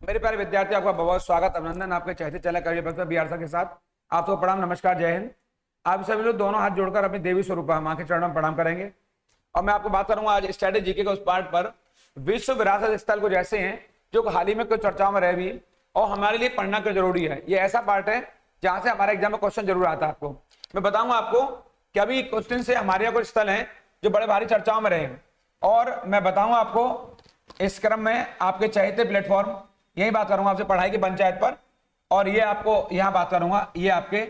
मेरे प्यारे विद्यार्थी, आपका बहुत स्वागत अभिनंदन आपके चहते चला करिए भक्त बिहार सर के साथ। आपको प्रणाम, नमस्कार, जय हिंद। आप सभी लोग दोनों हाथ जोड़कर अपनी देवी स्वरूप मां के चरणों में प्रणाम करेंगे। और मैं आपको बात करूंगा आज स्ट्रेटेजी के उस पार्ट पर, विश्व विरासत स्थल को जैसे हैं जो हाल ही में कुछ चर्चाओं में रह भी और हमारे लिए पढ़ना क्यों जरूरी है। ये ऐसा पार्ट है जहां से हमारे एग्जाम में क्वेश्चन जरूर आता है। आपको मैं बताऊंगा आपको कि अभी कुछ दिन से हमारे यहाँ कुछ स्थल हैं जो बड़े भारी चर्चाओं में रहे, और मैं बताऊंगा आपको इस क्रम में आपके चहेते प्लेटफॉर्म यही बात करूंगा आपसे पढ़ाई की पंचायत पर, और ये आपको यहाँ बात करूंगा ये आपके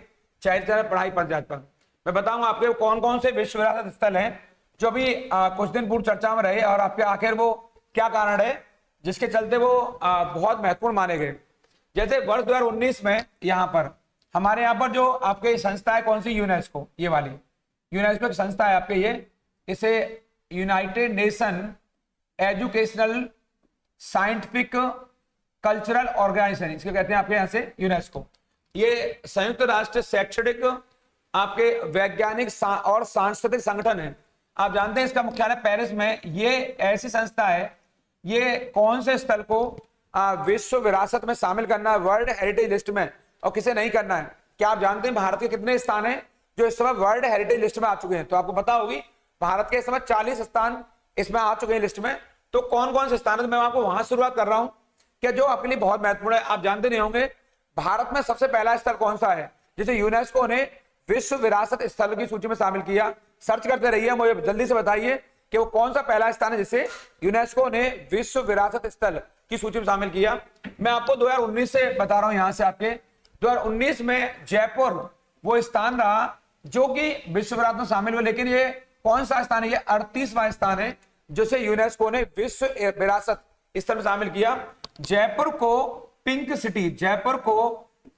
चहेते पढ़ाई पंचायत पर। मैं बताऊंगा आपके कौन कौन से विश्व विरासत स्थल हैं जो भी कुछ दिन पूर्व चर्चा में रहे, और आपके आखिर वो क्या कारण है जिसके चलते वो बहुत महत्वपूर्ण माने गए। जैसे वर्ष 2019 में यहाँ पर हमारे यहाँ पर जो आपके संस्था है, कौन सी, यूनेस्को, ये वाली यूनेस्को की संस्था है आपके, ये इसे united nation educational scientific cultural organisation इसके कहते हैं आपके यहाँ से यूनेस्को। ये संयुक्त राष्ट्र शैक्षणिक आपके वैज्ञानिक और सांस्कृतिक संगठन है। आप जानते हैं इसका मुख्यालय पेरिस में। ये ऐसी संस्था है, ये कौन से स्थल को विश्व विरासत में शामिल करना है वर्ल्ड हेरिटेज लिस्ट में और किसे नहीं करना है। क्या आप जानते हैं भारत के कितने स्थान हैं जो इस समय वर्ल्ड हेरिटेज लिस्ट में आ चुके हैं? तो आपको पता होगी भारत के इस समय 40 स्थान इसमें आ चुके हैं लिस्ट में। तो कौन कौन से स्थान है, तो मैं आपको वहां शुरुआत कर रहा हूं कि जो आपके लिए बहुत महत्वपूर्ण है। आप जानते नहीं होंगे भारत में सबसे पहला स्थल कौन सा है जिसे यूनेस्को ने विश्व विरासत स्थल की सूची में शामिल किया। सर्च करते रहिए, मुझे जल्दी से बताइए कि वो कौन सा पहला स्थान है जिसे यूनेस्को ने विश्व विरासत स्थल की सूची में शामिल किया। मैं आपको 2019 से बता रहा हूं। यहां से आपके 2019 में जयपुर वो स्थान रहा जो कि विश्व विरासत में शामिल हुआ। लेकिन ये कौन सा स्थान है? ये 38वां स्थान है जिसे यूनेस्को ने विश्व विरासत स्थल में शामिल किया। जयपुर को पिंक सिटी, जयपुर को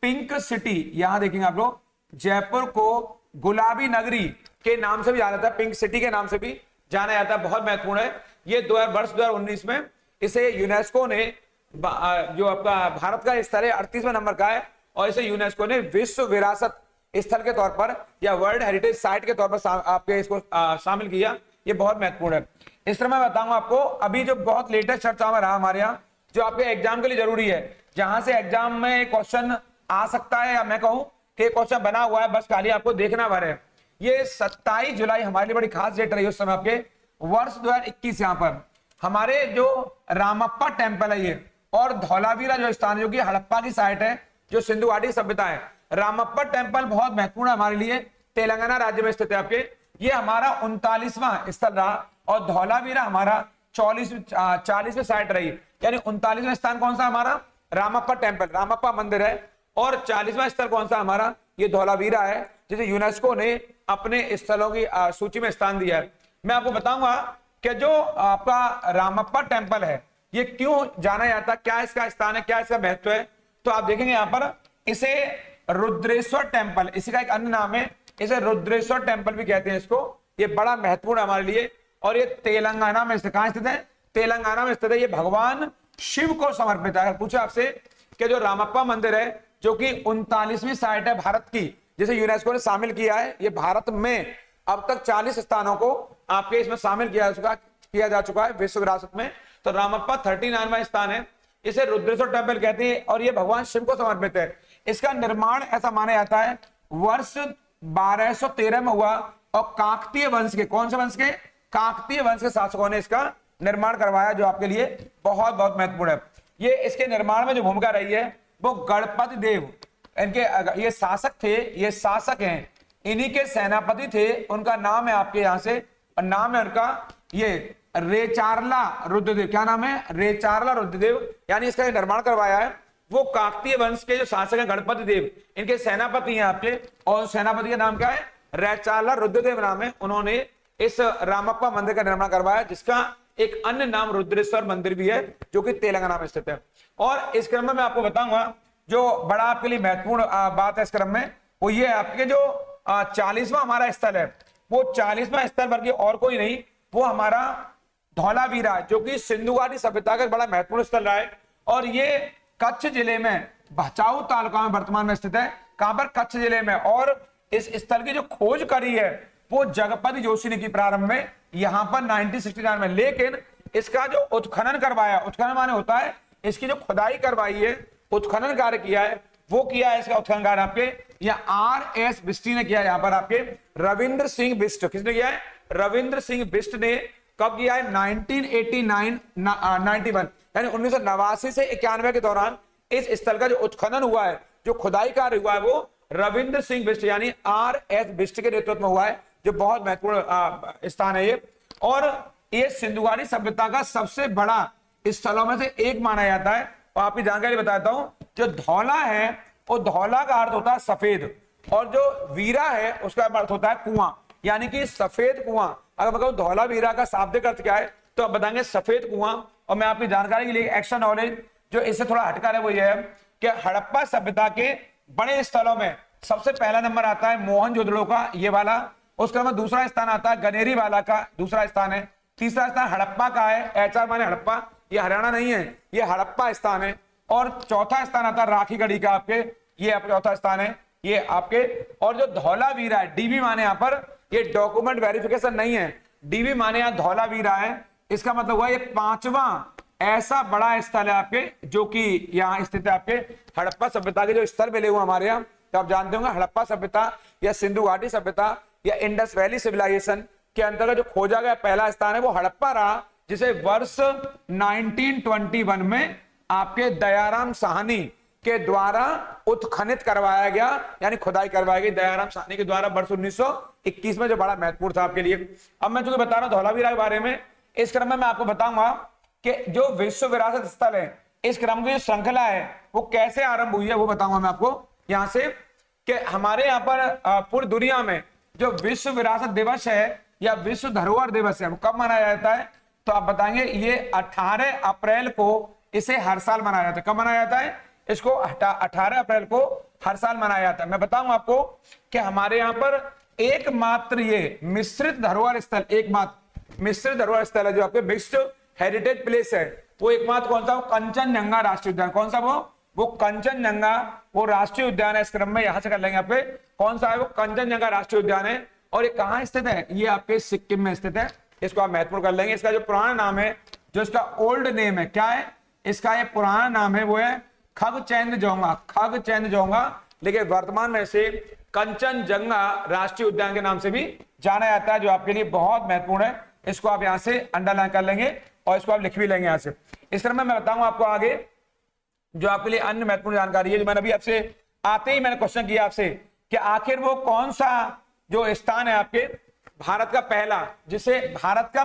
पिंक सिटी, यहां देखेंगे आप लोग, जयपुर को गुलाबी नगरी के नाम से भी जाना जाता है, पिंक सिटी के नाम से भी जाना जाता है। बहुत महत्वपूर्ण है ये। वर्ष 2019 में इसे यूनेस्को ने, जो आपका भारत का स्थल है 38वें नंबर का है, और इसे यूनेस्को ने विश्व विरासत स्थल के तौर पर या वर्ल्ड हेरिटेज साइट के तौर पर आपके इसको शामिल किया। ये बहुत महत्वपूर्ण है। इस तरह मैं बताऊंगा आपको अभी जो बहुत लेटेस्ट चर्चा में रहा हमारे यहाँ, जो आपके एग्जाम के लिए जरूरी है, जहां से एग्जाम में क्वेश्चन आ सकता है, या मैं कहूं कि क्वेश्चन बना हुआ है, बस खाली आपको देखना भर है। ये 27 जुलाई हमारे लिए बड़ी खास डेट रही उस समय आपके वर्ष 2021। यहाँ पर हमारे जो रामप्पा टेम्पल है ये, और धौलावीरा जो स्थान है जो कि हड़प्पा की साइट है, जो सिंधु घाटी सभ्यता है। रामप्पा टेम्पल बहुत महत्वपूर्ण है हमारे लिए, तेलंगाना राज्य में स्थित है आपके। ये हमारा 39वां स्थल रहा, और धौलावीरा हमारा 40वें साइट रही। यानी 39वां स्थान कौन सा हमारा? रामप्पा टेम्पल, रामप्पा मंदिर है। और 40वां स्थल कौन सा हमारा? ये धौलावीरा है जिसे यूनेस्को ने अपने स्थलों की सूची में स्थान दिया है। मैं आपको बताऊंगा कि जो आपका रामप्पा टेम्पल है ये क्यों जाना जाता है, क्या इसका स्थान है, क्या इसका महत्व है। तो आप देखेंगे यहाँ पर इसे रुद्रेश्वर टेम्पल, इसी का एक अन्य नाम है, इसे रुद्रेश्वर टेम्पल भी कहते हैं इसको। ये बड़ा महत्वपूर्ण है हमारे लिए, और ये तेलंगाना में स्थित, कहां स्थित है? तेलंगाना में स्थित है। ये भगवान शिव को समर्पित है। अगर पूछे आपसे कि जो रामप्पा मंदिर है जो कि 39वीं साइट है भारत की जिसे यूनेस्को ने शामिल किया है, ये भारत में अब तक 40 स्थानों को आपके इसमें शामिल किया जा चुका है विश्व विरासत में। तो रामप्पा 39वां स्थान है, इसे रुद्रेश्वर टेम्पल कहते हैं, और ये भगवान शिव को समर्पित है। इसका निर्माण ऐसा माना जाता है वर्ष 1213 में हुआ, और काकतीय वंश के, कौन से वंश के? काकतीय वंश के शासकों ने इसका निर्माण करवाया, जो आपके लिए बहुत बहुत महत्वपूर्ण है। ये इसके निर्माण में जो भूमिका रही है वो गणपति देव, इनके ये शासक थे, ये शासक हैं, इन्हीं के सेनापति थे। उनका नाम है आपके यहाँ से, और नाम है उनका ये रेचारला रुद्रदेव। क्या नाम है? रेचारला रुद्रदेव। यानी इसका निर्माण करवाया है वो काकतीय वंश के जो शासक हैं गणपति देव, इनके सेनापति हैं आपके, और सेनापति का नाम क्या है? रेचारला रुद्रदेव नाम है। उन्होंने इस रामप्पा मंदिर का निर्माण करवाया, जिसका एक अन्य नाम रुद्रेश्वर मंदिर भी है जो कि तेलंगाना में स्थित है। और इस क्रम में मैं आपको बताऊंगा जो बड़ा आपके लिए महत्वपूर्ण बात है इस क्रम में, वो ये आपके जो 40वां हमारा स्थल है, वो 40वां स्थल बल्कि और कोई नहीं, वो हमारा धौलावीरा, जो कि सिंधु घाटी सभ्यता का बड़ा महत्वपूर्ण स्थल रहा है। और ये कच्छ जिले में भचाऊ तालुका में वर्तमान में स्थित है। कहां पर? कच्छ जिले में। और इस स्थल की जो खोज करी है वो जगपति जोशी ने की प्रारंभ में, यहां पर 1969 में। लेकिन इसका जो उत्खनन करवाया, उत्खनन माने होता है इसकी जो खुदाई करवाई है, उत्खनन कार्य किया है, वो किया है इसका उत्खनन कार्य आपके या RS बिष्ट ने किया है। यहाँ पर आपके रविंद्र सिंह बिष्ट, किसने किया है? रविंद्र सिंह बिष्ट ने कब किया है? 1991 यानी 1989 से 91 के दौरान इस स्थल का जो उत्खनन हुआ है, जो खुदाई कार्य हुआ है, वो रविंद्र सिंह बिष्ट यानी RS बिष्ट के नेतृत्व में हुआ है, जो बहुत महत्वपूर्ण स्थान है ये। और ये सिंधु घाटी सभ्यता का सबसे बड़ा स्थलों में से एक माना जाता है। और आपकी जानकारी बताता हूं, जो धौला है वो धौला का अर्थ होता है सफेद, और जो वीरा है उसका अर्थ होता है कुआं, यानी कि सफेद कुआं। अगर मैं कहूं धौला वीरा का शाब्दिक अर्थ क्या है, तो आप बताएंगे सफेद कुआं। और मैं आपकी जानकारी के लिए एक्स्ट्रा नॉलेज जो इससे थोड़ा हटकर है वो ये है कि हड़प्पा सभ्यता के बड़े स्थलों में सबसे पहला नंबर आता है मोहनजोदड़ो का, ये वाला। उसके बाद दूसरा स्थान आता है गनेरी वाला का, दूसरा स्थान है। तीसरा स्थान हड़प्पा का है, HR माने हड़प्पा, ये हरियाणा नहीं है, ये हड़प्पा स्थान है। और चौथा स्थान आता है राखीगढ़ी का आपके, ये आपका चौथा स्थान है ये आपके। और जो धौलावीरा है, DV माने यहाँ पर ये डॉक्यूमेंट वेरिफिकेशन नहीं है, DV माने यहाँ धौलावीरा है, इसका मतलब हुआ ये 5वां ऐसा बड़ा स्थल है आपके जो कि यहाँ स्थित है आपके। हड़प्पा सभ्यता के जो स्थल मिले हुए हमारे यहाँ, तो आप जानते होंगे हड़प्पा सभ्यता या सिंधु घाटी सभ्यता या इंडस वैली सिविलाइजेशन के अंतर्गत जो खोजा गया पहला स्थान है वो हड़प्पा रहा, जिसे वर्ष 1921 में आपके दयाराम साहनी के द्वारा उत्खनित करवाया गया, यानी खुदाई करवाई गई दयाराम साहनी के द्वारा वर्ष 1921 में, जो बड़ा महत्वपूर्ण था आपके लिए। अब मैं जो बता रहा हूं धौलावीरा के बारे में, इस क्रम में मैं आपको बताऊंगा कि जो विश्व विरासत स्थल है, इस क्रम की जो श्रृंखला है वो कैसे आरंभ हुई है, वो बताऊंगा मैं आपको यहां से। कि हमारे यहाँ पर पूरी दुनिया में जो विश्व विरासत दिवस है या विश्व धरोहर दिवस है, वो कब मनाया जाता है? तो आप बताएंगे ये 18 अप्रैल को इसे हर साल मनाया जाता है। कब मनाया जाता है इसको? 18 अप्रैल को हर साल मनाया जाता है। मैं बताऊं आपको कि हमारे यहाँ पर एकमात्र ये मिश्रित धरोहर स्थल, एकमात्र मिश्रित धरोहर स्थल है जो आपके विश्व हेरिटेज प्लेस है, वो एकमात्र कौन सा? कंचनजंगा राष्ट्रीय उद्यान। कौन सा? वो कंचनजंगा, वो राष्ट्रीय उद्यान है। इस क्रम में यहां से कर लेंगे आपके, कौन सा है वो? कंचनजंगा राष्ट्रीय उद्यान है। और ये कहां स्थित है? ये आपके सिक्किम में स्थित है। इसको आप महत्वपूर्ण कर लेंगे। इसका जो पुराना नाम है, जो इसका ओल्ड नेम है, क्या है इसका? ये पुराना नाम है वो है खगचैंदजोंगा, खगचैंदजोंगा, लेकिन वर्तमान में इसे कंचनजंगा राष्ट्रीय उद्यान के नाम से भी जाना जाता है, जो आपके लिए बहुत महत्वपूर्ण है। इसको आप यहां से अंडरलाइन कर लेंगे और इसको आप लिख भी लेंगे यहां से। इस तरह में मैं बताऊंगा आपको आगे जो आपके लिए अन्य महत्वपूर्ण जानकारी है, जो मैंने अभी आपसे आते ही मैंने क्वेश्चन किया आपसे कि आखिर वो कौन सा जो स्थान है आपके भारत का पहला, जिसे भारत का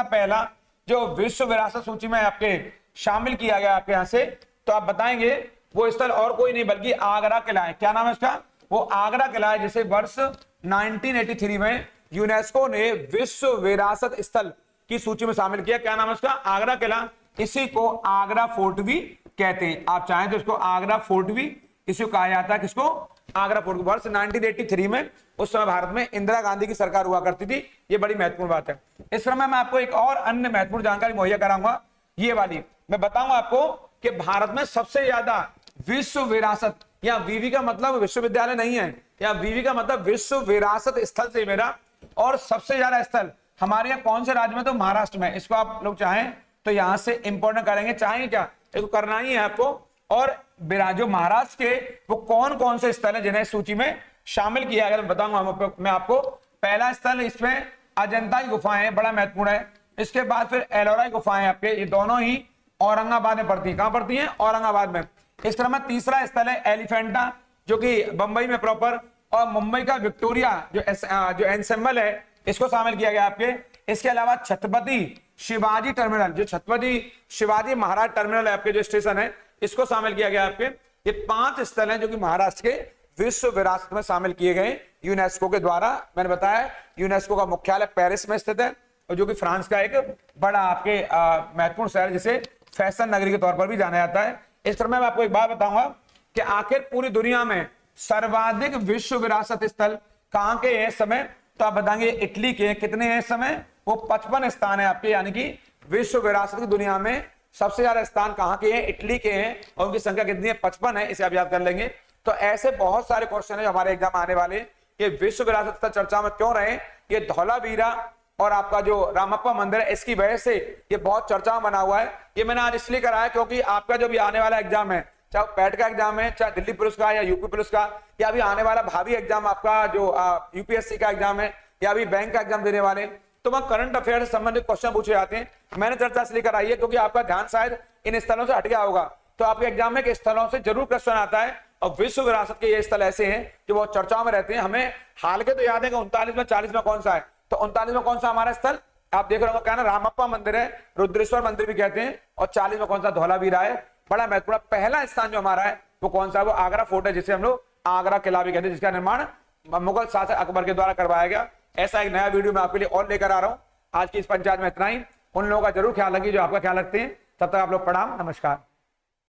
पहला जो विश्व विरासत सूची में आपके शामिल किया गया आपके यहां से, तो आप बताएंगे वो स्थल और कोई नहीं बल्कि आगरा किला है। क्या नाम है उसका? वो आगरा किला है, जिसे वर्ष 1983 में यूनेस्को ने विश्व विरासत स्थल की सूची में शामिल किया। क्या नाम है उसका? आगरा किला। इसी को आगरा फोर्ट भी कहते हैं। आप चाहें तो इसको आगरा फोर्ट भी इसी को कहा जाता है। किसको? आगरा फोर्ट। वर्ष 1983 में उस समय भारत में इंदिरा गांधी की सरकार हुआ करती थी। ये बड़ी महत्वपूर्ण बात है। इस क्रम में मैं आपको एक और अन्य महत्वपूर्ण जानकारी मुहैया कराऊंगा, ये वाली मैं बताऊंगा आपको कि भारत में सबसे ज्यादा विश्व विरासत, या वीवी का मतलब विश्वविद्यालय नहीं है, या वीवी का मतलब विश्व विरासत स्थल से मेरा, और सबसे ज्यादा स्थल हमारे यहाँ कौन से राज्य में? तो महाराष्ट्र में। इसको आप लोग चाहें तो यहां से इंपोर्टेंट करेंगे, चाहेंगे क्या? इसको करना ही है आपको। और जो महाराष्ट्र के वो कौन कौन से स्थल है जिन्हें सूची में शामिल किया गया, बताऊंगा मैं आपको। पहला स्थल इसमें अजंता की गुफाएं है, बड़ा महत्वपूर्ण है। इसके बाद फिर एलोरा की गुफाएं आपके, ये दोनों ही औरंगाबाद में पड़ती है। कहां पड़ती है? औरंगाबाद में। इस क्रम में तीसरा स्थल है एलिफेंटा, जो कि बंबई में प्रॉपर, और मुंबई का विक्टोरिया जो एनसेम्बल है, इसको शामिल किया गया आपके। इसके अलावा छत्रपति शिवाजी टर्मिनल, जो छत्रपति शिवाजी महाराज टर्मिनल है आपके, जो स्टेशन है, इसको शामिल किया गया आपके। ये 5 स्थल हैं जो कि महाराष्ट्र के विश्व विरासत में शामिल किए गए यूनेस्को के द्वारा। मैंने बताया यूनेस्को का मुख्यालय पेरिस में स्थित है, और जो कि फ्रांस का एक बड़ा आपके महत्वपूर्ण शहर, जिसे फैशन नगरी के तौर पर भी जाना जाता है। इस तरह मैं आपको एक बात बताऊंगा कि आखिर पूरी दुनिया में सर्वाधिक विश्व विरासत स्थल कहां के हैं इस समय? तो आप बताएंगे इटली के। कितने हैं इस समय? वो 55 स्थान है आपके, यानी कि विश्व विरासत की दुनिया में सबसे ज्यादा स्थान कहां के हैं? इटली के हैं, और उनकी संख्या कितनी है? 55 है। इसे आप याद कर लेंगे। तो ऐसे बहुत सारे क्वेश्चन है हमारे एग्जाम आने वाले। ये विश्व विरासत स्थल चर्चा में क्यों रहे? ये धौलावीरा और आपका जो रामप्पा मंदिर है, इसकी वजह से ये बहुत चर्चा में बना हुआ है। ये मैंने आज इसलिए कराया क्योंकि आपका जो भी आने वाला एग्जाम है, चाहे पैट का एग्जाम है, चाहे दिल्ली पुलिस का या यूपी पुलिस का, या अभी आने वाला भावी एग्जाम आपका जो यूपीएससी का एग्जाम है, या अभी बैंक का एग्जाम देने वाले, तो वहां करंट अफेयर से संबंधित क्वेश्चन पूछे जाते हैं। मैंने चर्चा इसलिए कराई है क्योंकि आपका ध्यान शायद इन स्थलों से हट गया होगा, तो आपके एग्जाम में स्थलों से जरूर क्वेश्चन आता है। और विश्व विरासत के ये स्थल ऐसे हैं जो बहुत चर्चाओं में रहते हैं। हमें हाल के तो याद है कि 39 में 40 में कौन सा है, तो 39 में कौन सा हमारा स्थल आप देख रहे हो, क्या ना, रामप्पा मंदिर है, रुद्रेश्वर मंदिर भी कहते हैं। और 40 में कौन सा, धौलावीरा है। बड़ा महत्वपूर्ण पहला स्थान जो हमारा है वो कौन सा है, वो आगरा फोर्ट है, जिसे हम लोग आगरा किला भी कहते हैं, जिसका निर्माण मुगल शासक अकबर के द्वारा करवाया गया। ऐसा एक नया वीडियो मैं आपके लिए और लेकर आ रहा हूं। आज की इस पंचायत में इतना ही। उन लोगों का जरूर ख्याल रखिए जो आपका ख्याल रखते हैं। तब तक आप लोग प्रणाम, नमस्कार।